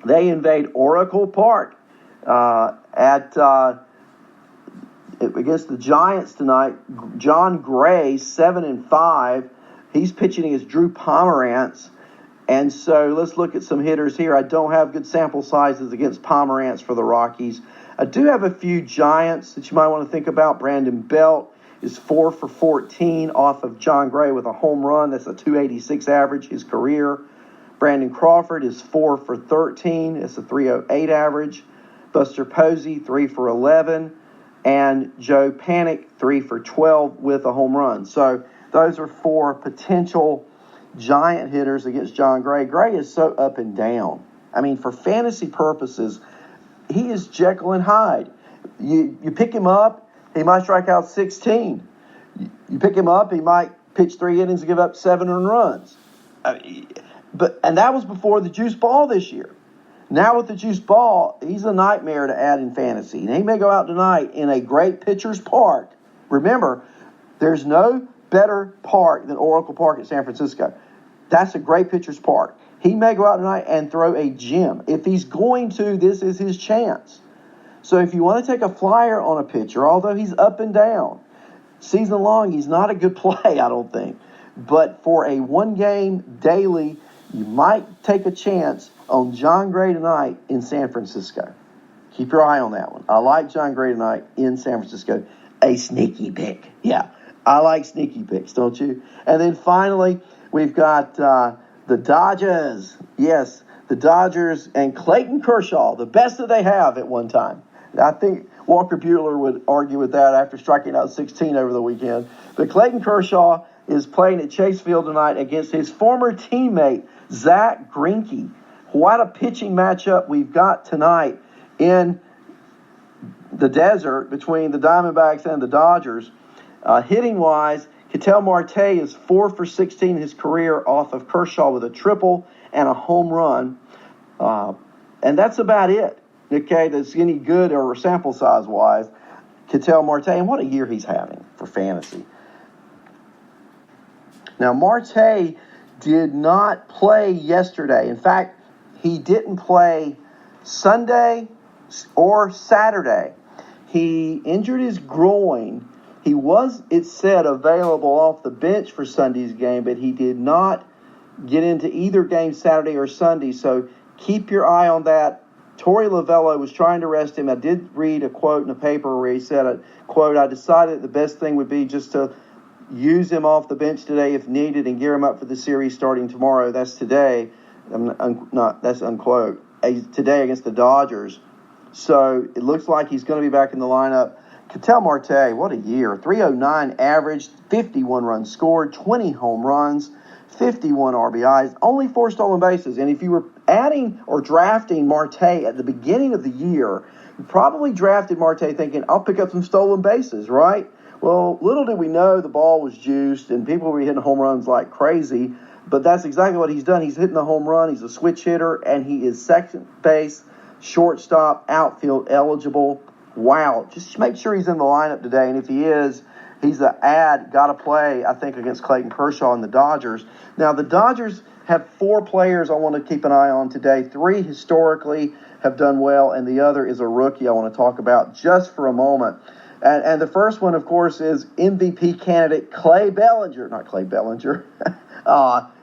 They invade Oracle Park against the Giants tonight. John Gray, 7-5. He's pitching against Drew Pomerantz. And so let's look at some hitters here. I don't have good sample sizes against Pomerantz for the Rockies. I do have a few Giants that you might want to think about. Brandon Belt is 4 for 14 off of John Gray with a home run. That's a 286 average, his career. Brandon Crawford is 4 for 13. It's a 308 average. Buster Posey, 3 for 11. And Joe Panic, 3 for 12 with a home run. So those are 4 potential Giant hitters against John Gray. Gray is so up and down. I mean, for fantasy purposes, he is Jekyll and Hyde. You pick him up, he might strike out 16. You pick him up, he might pitch 3 innings and give up 7 earned runs. And that was before the juice ball this year. Now with the juice ball, he's a nightmare to add in fantasy. And he may go out tonight in a great pitcher's park. Remember, there's no better park than Oracle Park at San Francisco. That's a great pitcher's park. He may go out tonight and throw a gem. If he's going to, this is his chance. So if you want to take a flyer on a pitcher, although he's up and down, season long, he's not a good play, I don't think. But for a one-game daily, you might take a chance on John Gray tonight in San Francisco. Keep your eye on that one. I like John Gray tonight in San Francisco. A sneaky pick. Yeah, I like sneaky picks, don't you? And then finally, we've got the Dodgers. Yes, the Dodgers and Clayton Kershaw, the best that they have at one time. I think Walker Buehler would argue with that after striking out 16 over the weekend. But Clayton Kershaw is playing at Chase Field tonight against his former teammate, Zach Greinke. What a pitching matchup we've got tonight in the desert between the Diamondbacks and the Dodgers. Hitting-wise, Ketel Marte is 4 for 16 in his career off of Kershaw with a triple and a home run. And that's about it, okay, that's any good or sample size-wise. Ketel Marte, and what a year he's having for fantasy. Now, Marte did not play yesterday. In fact, he didn't play Sunday or Saturday. He injured his groin. He was, it said, available off the bench for Sunday's game, but he did not get into either game Saturday or Sunday. So keep your eye on that. Torey Lovello was trying to rest him. I did read a quote in the paper where he said, quote, "I decided the best thing would be just to use him off the bench today if needed and gear him up for the series starting tomorrow." That's today. That's unquote. Today against the Dodgers. So it looks like he's going to be back in the lineup. Ketel Marte, what a year. 309 average, 51 runs scored, 20 home runs, 51 RBIs, only 4 stolen bases. And if you were adding or drafting Marte at the beginning of the year, you probably drafted Marte thinking, I'll pick up some stolen bases, right? Well, little did we know the ball was juiced and people were hitting home runs like crazy. But that's exactly what he's done. He's hitting the home run. He's a switch hitter, and he is second base, shortstop, outfield eligible. Wow. Just make sure he's in the lineup today. And if he is, he's an got to play, I think, against Clayton Kershaw and the Dodgers. Now, the Dodgers have 4 players I want to keep an eye on today. 3 historically have done well, and the other is a rookie I want to talk about just for a moment. And the first one, of course, is MVP candidate Clay Bellinger. Not Clay Bellinger.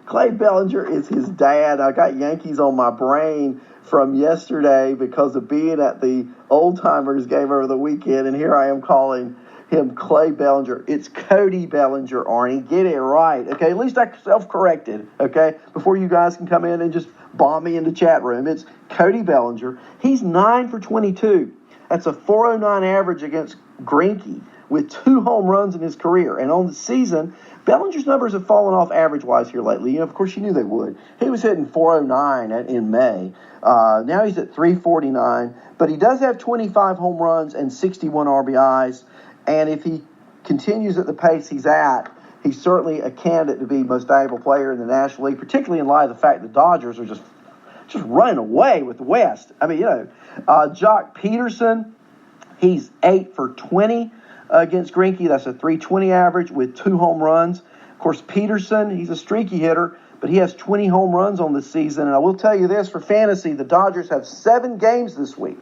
Clay Bellinger is his dad. I got Yankees on my brain from yesterday because of being at the OldTimers game over the weekend, and here I am calling him Clay Bellinger. It's Cody Bellinger, Arnie. Get it right, okay? At least I self-corrected, okay, before you guys can come in and just bomb me in the chat room. It's Cody Bellinger. He's 9 for 22. That's a 409 average against Greinke with 2 home runs in his career. And on the season, Bellinger's numbers have fallen off average-wise here lately. You know, of course, you knew they would. He was hitting 409 in May. Now he's at 349. But he does have 25 home runs and 61 RBIs. And if he continues at the pace he's at, he's certainly a candidate to be most valuable player in the National League, particularly in light of the fact the Dodgers are just running away with the West. I mean, Jock Peterson, he's 8 for 20 against Greinke. That's a 320 average with 2 home runs. Of course, Peterson, he's a streaky hitter, but he has 20 home runs on the season. And I will tell you this, for fantasy, the Dodgers have 7 games this week.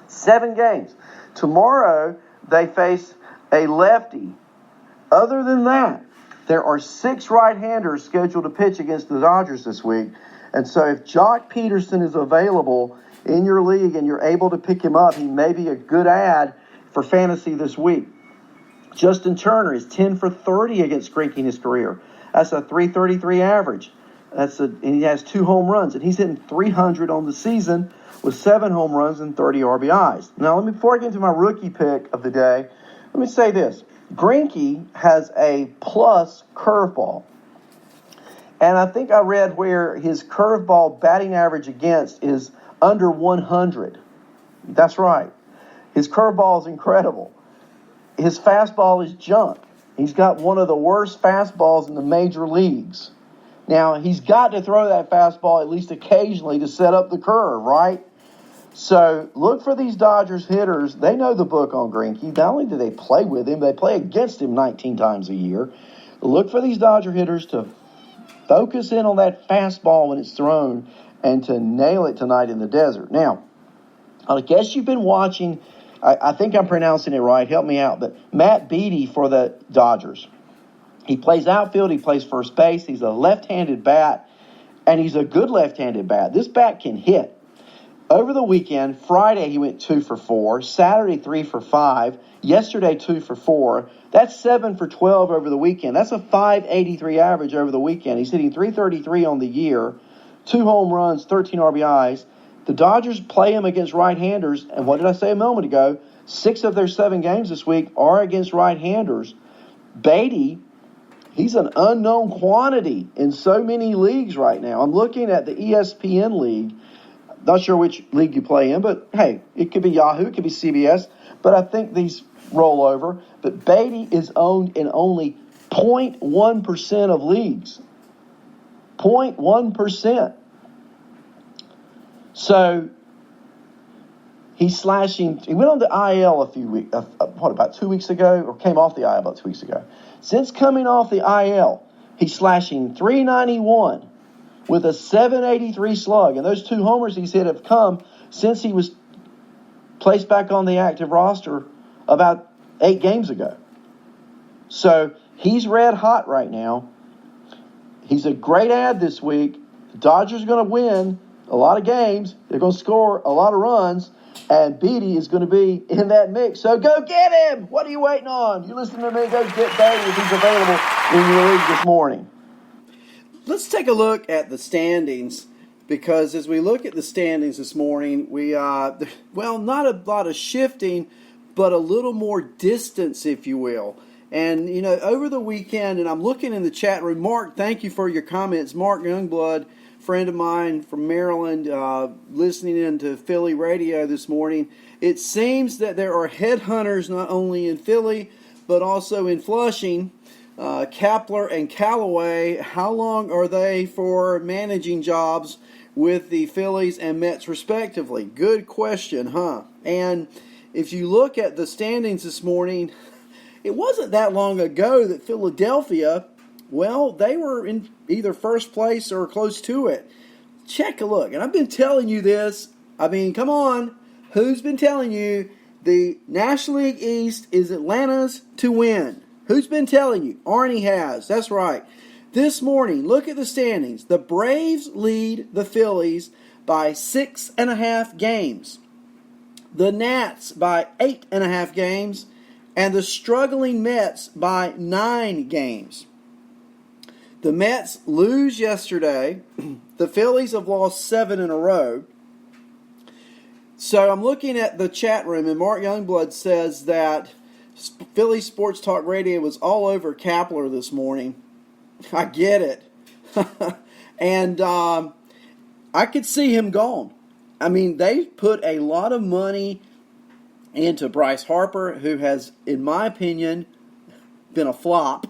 7 games. Tomorrow, they face a lefty. Other than that, there are 6 right-handers scheduled to pitch against the Dodgers this week. And so if Jock Peterson is available in your league and you're able to pick him up, he may be a good add for fantasy this week. Justin Turner is 10 for 30 against Greinke in his career. That's a .333 average. And he has 2 home runs, and he's hitting 300 on the season with 7 home runs and 30 RBIs. Now, before I get into my rookie pick of the day, let me say this. Greinke has a plus curveball. And I think I read where his curveball batting average against is under 100. That's right. His curveball is incredible. His fastball is junk. He's got one of the worst fastballs in the major leagues. Now, he's got to throw that fastball at least occasionally to set up the curve, right? So look for these Dodgers hitters. They know the book on Greinke. Not only do they play with him, they play against him 19 times a year. Look for these Dodger hitters to focus in on that fastball when it's thrown and to nail it tonight in the desert. Now, I guess you've been watching, I think I'm pronouncing it right, help me out, but Matt Beattie for the Dodgers. He plays outfield, he plays first base, he's a left-handed bat, and he's a good left-handed bat. This bat can hit. Over the weekend, Friday he went 2 for 4, Saturday 3 for 5, yesterday 2 for 4. That's 7 for 12 over the weekend. That's a .583 average over the weekend. He's hitting .333 on the year, 2 home runs, 13 RBIs. The Dodgers play him against right-handers, and what did I say a moment ago? 6 of their 7 games this week are against right-handers. Beattie, he's an unknown quantity in so many leagues right now. I'm looking at the ESPN league. Not sure which league you play in, but hey, it could be Yahoo, it could be CBS, but I think these roll over. But Beattie is owned in only 0.1% of leagues. 0.1%. So he's slashing. He went on the IL about 2 weeks ago, or came off the IL about 2 weeks ago. Since coming off the IL, he's slashing .391 with a .783 slug. And those 2 homers he's hit have come since he was placed back on the active roster about 8 games ago. So he's red hot right now. He's a great ad this week. The Dodgers are going to win a lot of games. They're going to score a lot of runs. And Beattie is going to be in that mix. So go get him. What are you waiting on? You listen to me. Go get Beattie if he's available in your league this morning. Let's take a look at the standings, because as we look at the standings this morning, we not a lot of shifting, but a little more distance, if you will. And, over the weekend, and I'm looking in the chat room. Mark, thank you for your comments. Mark Youngblood, friend of mine from Maryland, listening in to Philly radio this morning. It seems that there are headhunters not only in Philly, but also in Flushing. Kapler and Callaway, how long are they for managing jobs with the Phillies and Mets respectively? Good question, huh? And if you look at the standings this morning, it wasn't that long ago that Philadelphia, they were in either first place or close to it. Check a look. And I've been telling you this. Come on. Who's been telling you the National League East is Atlanta's to win? Who's been telling you? Arnie has. That's right. This morning, look at the standings. The Braves lead the Phillies by 6.5 games. The Nats by 8.5 games. And the struggling Mets by 9 games. The Mets lose yesterday. The Phillies have lost 7 in a row. So I'm looking at the chat room, and Mark Youngblood says that Philly Sports Talk Radio was all over Kapler this morning. I get it. And I could see him gone. They put a lot of money into Bryce Harper, who has, in my opinion, been a flop.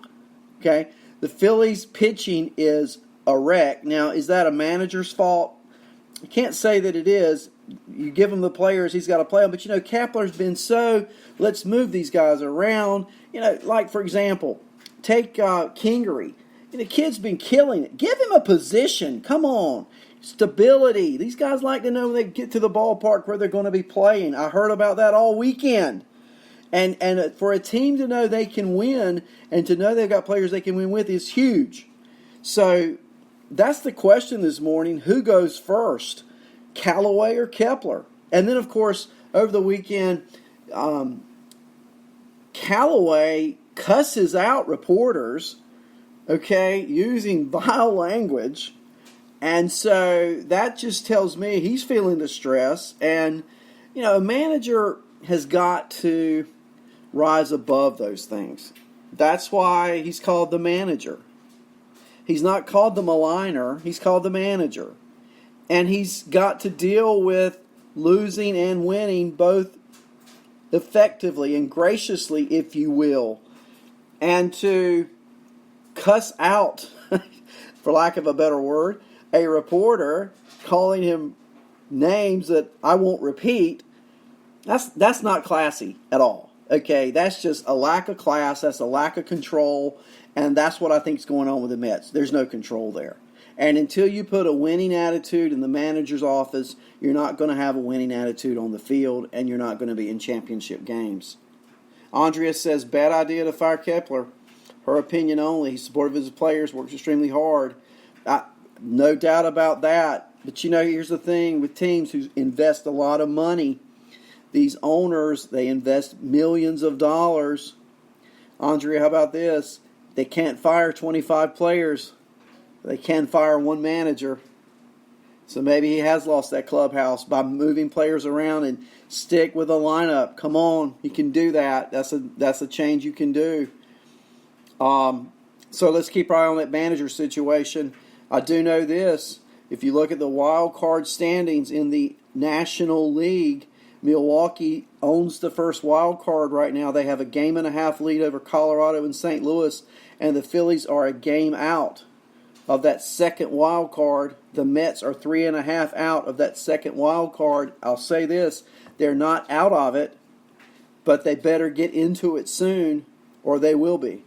Okay? The Phillies' pitching is a wreck. Now, is that a manager's fault? You can't say that it is. You give him the players, he's got to play them. But, Kapler's been let's move these guys around. Like, for example, take Kingery. The kid's been killing it. Give him a position. Come on. Stability. These guys like to know when they get to the ballpark where they're going to be playing. I heard about that all weekend. And for a team to know they can win and to know they've got players they can win with is huge. So that's the question this morning. Who goes first, Callaway or Kepler? And then, of course, over the weekend, Callaway cusses out reporters, okay, using vile language. And so that just tells me he's feeling the stress. And, a manager has got to rise above those things. That's why he's called the manager. He's not called the maligner. He's called the manager. And he's got to deal with losing and winning both effectively and graciously, if you will. And to cuss out, for lack of a better word, a reporter, calling him names that I won't repeat, that's not classy at all. Okay, that's just a lack of class, that's a lack of control, and that's what I think is going on with the Mets. There's no control there. And until you put a winning attitude in the manager's office, you're not going to have a winning attitude on the field, and you're not going to be in championship games. Andrea says, bad idea to fire Kepler. Her opinion only. He's supportive of his players, works extremely hard. No doubt about that. But, here's the thing with teams who invest a lot of money. These owners, they invest millions of dollars. Andrea, how about this? They can't fire 25 players. They can fire one manager. So maybe he has lost that clubhouse by moving players around and stick with a lineup. Come on, you can do that. That's a change you can do. So let's keep our eye on that manager situation. I do know this. If you look at the wild card standings in the National League, Milwaukee owns the first wild card right now. They have a 1.5 lead over Colorado and St. Louis, and the Phillies are a game out of that second wild card. The Mets are 3.5 out of that second wild card. I'll say this, they're not out of it, but they better get into it soon or they will be.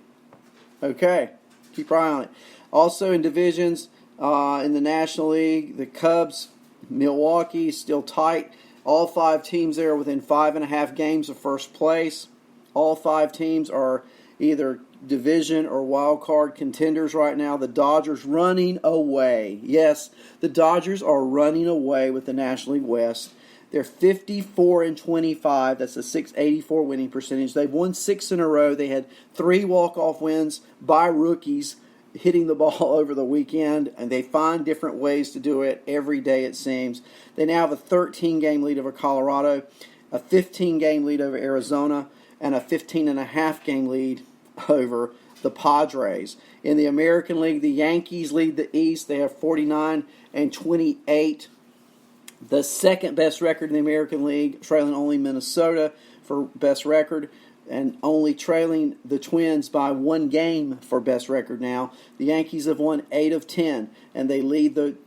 Okay, keep your eye on it. Also in divisions, in the National League, the Cubs, Milwaukee, still tight. All 5 teams there are within 5.5 games of first place. All 5 teams are either division or wild card contenders right now. The Dodgers running away. Yes, the Dodgers are running away with the National League West. They're 54-25. That's a .684 winning percentage. They've won 6 in a row. They had 3 walk-off wins by rookies hitting the ball over the weekend, and they find different ways to do it every day, it seems. They now have a 13-game lead over Colorado, a 15-game lead over Arizona, and a 15.5-game lead over the Padres. In the American League, the Yankees lead the East. They have 49-28. The second best record in the American League, trailing only Minnesota for best record, and only trailing the Twins by 1 game for best record now. The Yankees have won 8 of 10, and they lead the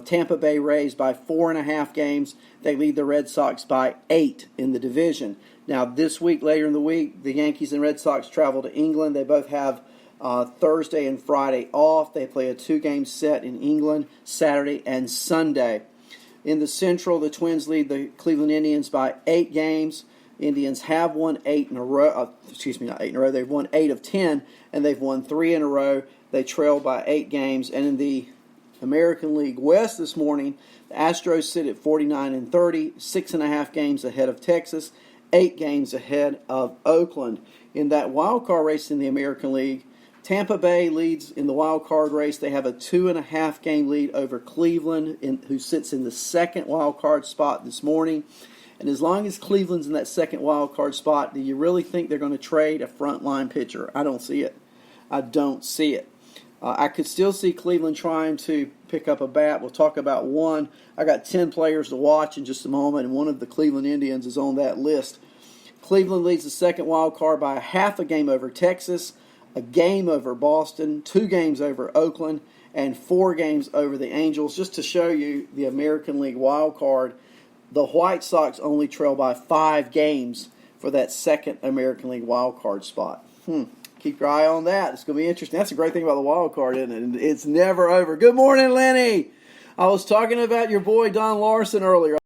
Tampa Bay Rays by 4.5 games. They lead the Red Sox by 8 in the division. Now, this week, later in the week, the Yankees and Red Sox travel to England. They both have Thursday and Friday off. They play a 2-game set in England, Saturday and Sunday. In the Central, the Twins lead the Cleveland Indians by 8 games. Indians have won 8 in a row. Not 8 in a row. They've won 8 of 10, and they've won 3 in a row. They trail by 8 games. And in the American League West this morning, the Astros sit at 49-30, 6.5 games ahead of Texas, 8 games ahead of Oakland. In that wild card race in the American League, Tampa Bay leads in the wild card race. They have a 2.5 game lead over Cleveland, who sits in the second wild card spot this morning. And as long as Cleveland's in that second wild card spot, do you really think they're going to trade a frontline pitcher? I don't see it. I don't see it. I could still see Cleveland trying to pick up a bat. We'll talk about one. I got 10 players to watch in just a moment, and one of the Cleveland Indians is on that list. Cleveland leads the second wild card by 0.5 game over Texas, a game over Boston, 2 games over Oakland, and 4 games over the Angels. Just to show you the American League wild card, the White Sox only trail by 5 games for that second American League wild card spot. keep your eye on that. It's going to be interesting. That's the great thing about the wild card, isn't it? It's never over. Good morning, Lenny. I was talking about your boy Don Larson earlier.